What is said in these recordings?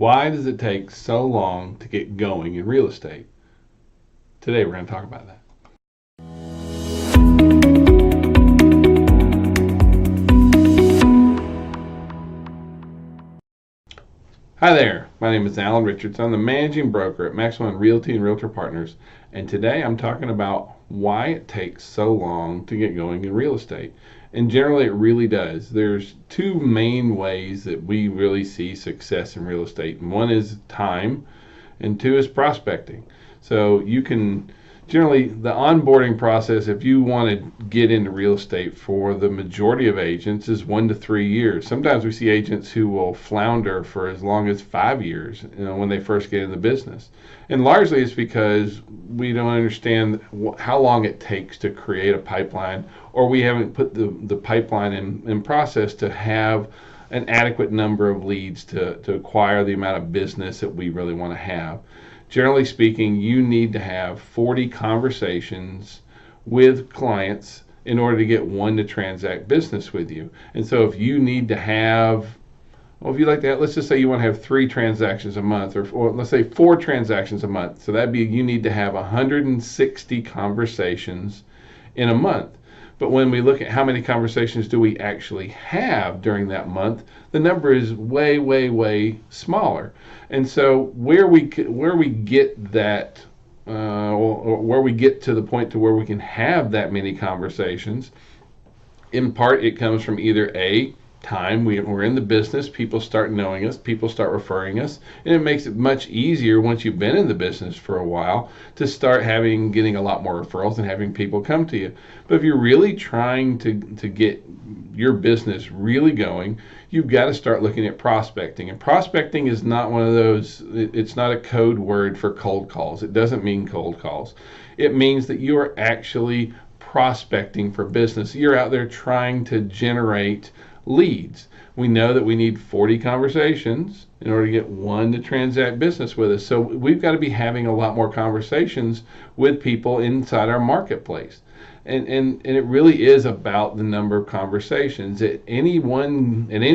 Why does it take so long to get going in real estate? Today we're going to talk about that. Hi there, my name is Alan Richards. I'm the managing broker at Maximum Realty and Realtor Partners, and today I'm talking about why it takes so long to get going in real estate. And generally it really does. There's two main ways that we really see success in real estate. And one is time, and two is prospecting. So you can generally, the onboarding process, if you want to get into real estate, for the majority of agents is 1 to 3 years. Sometimes we see agents who will flounder for as long as 5 years, when they first get in the business. And largely it's because we don't understand how long it takes to create a pipeline, or we haven't put the pipeline in process to have an adequate number of leads to acquire the amount of business that we really want to have. Generally speaking, you need to have 40 conversations with clients in order to get one to transact business with you. And so if you need to have, well, if you like that, let's just say you want to have 3 transactions a month, or let's say 4 transactions a month. So that'd be, you need to have 160 conversations in a month. But when we look at how many conversations do we actually have during that month, the number is way, way, way smaller. And so where we get that, where we get to the point to where we can have that many conversations, in part it comes from either A, time. We're in the business, people start knowing us, people start referring us, and it makes it much easier once you've been in the business for a while to start getting a lot more referrals and having people come to you. But if you're really trying to get your business really going, you've got to start looking at prospecting. And prospecting is not one of those, it's not a code word for cold calls. It doesn't mean cold calls. It means that you are actually prospecting for business. You're out there trying to generate leads. We know that we need 40 conversations in order to get one to transact business with us. So we've got to be having a lot more conversations with people inside our marketplace. And it really is about the number of conversations. At any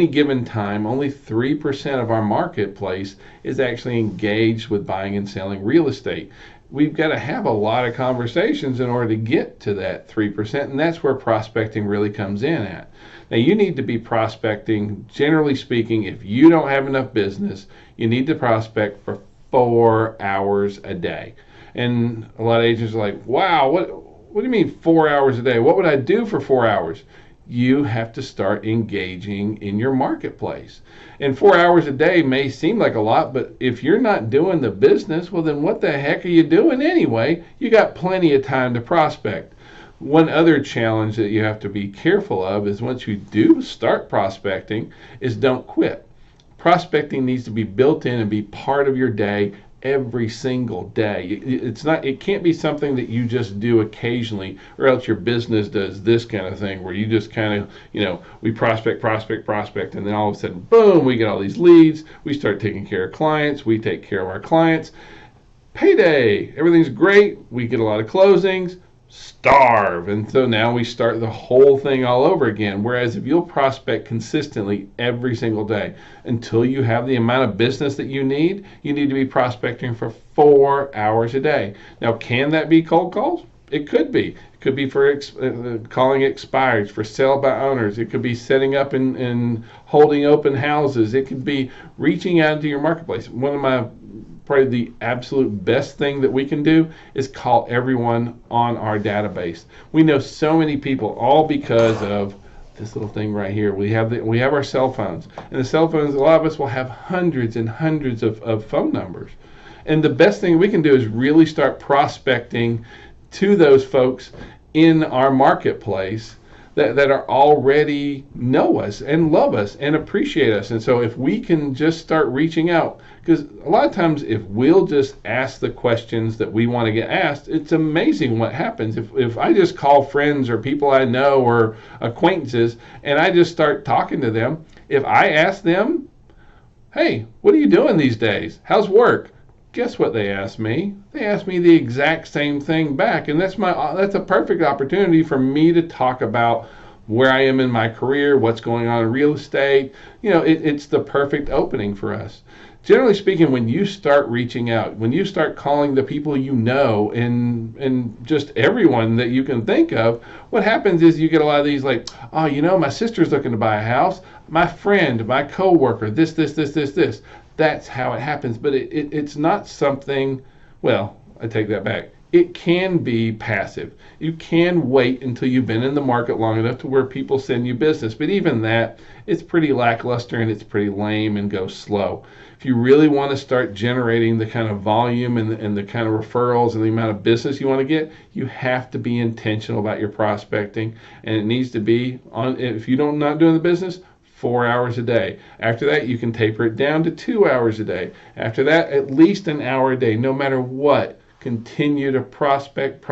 given time, only 3% of our marketplace is actually engaged with buying and selling real estate. We've got to have a lot of conversations in order to get to that 3%, and that's where prospecting really comes in at. Now, you need to be prospecting, generally speaking, if you don't have enough business, you need to prospect for 4 hours a day. And a lot of agents are like, wow, what do you mean 4 hours a day? What would I do for 4 hours? You have to start engaging in your marketplace. And 4 hours a day may seem like a lot, but if you're not doing the business, well, then what the heck are you doing anyway? You got plenty of time to prospect. One other challenge that you have to be careful of is once you do start prospecting is don't quit. Prospecting needs to be built in and be part of your day every single day. It can't be something that you just do occasionally, or else your business does this kind of thing where you just kind of, we prospect, and then all of a sudden, boom, we get all these leads, we start taking care of clients, we take care of our clients, payday, everything's great, we get a lot of closings, starve, and so now we start the whole thing all over again. Whereas if you'll prospect consistently every single day until you have the amount of business that you need to be prospecting for 4 hours a day. Now, can that be cold calls? It could be. It could be for calling expireds, for sale by owners. It could be setting up and holding open houses. It could be reaching out into your marketplace. Probably the absolute best thing that we can do is call everyone on our database. We know so many people, all because of this little thing right here. We have our cell phones, and the cell phones, a lot of us will have hundreds and hundreds of phone numbers. And the best thing we can do is really start prospecting to those folks in our marketplace that are already know us and love us and appreciate us. And so if we can just start reaching out, because a lot of times if we'll just ask the questions that we want to get asked, it's amazing what happens. If I just call friends or people I know or acquaintances and I just start talking to them, if I ask them, hey, what are you doing these days? How's work? Guess what they asked me? They asked me the exact same thing back, and that's a perfect opportunity for me to talk about where I am in my career, what's going on in real estate. It's the perfect opening for us. Generally speaking, when you start reaching out, when you start calling the people you know and just everyone that you can think of, what happens is you get a lot of these like, oh, my sister's looking to buy a house, my friend, my coworker, this. That's how it happens. But it's not something, well, I take that back. It can be passive. You can wait until you've been in the market long enough to where people send you business. But even that, it's pretty lackluster and it's pretty lame and goes slow. If you really want to start generating the kind of volume and the kind of referrals and the amount of business you want to get, you have to be intentional about your prospecting. And it needs to be on, if you don't not doing the business, 4 hours a day. After that, you can taper it down to 2 hours a day. After that, at least an hour a day. No matter what, continue to prospect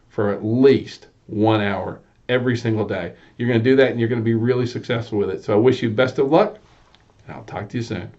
for at least 1 hour every single day. You're going to do that and you're going to be really successful with it. So I wish you best of luck, and I'll talk to you soon.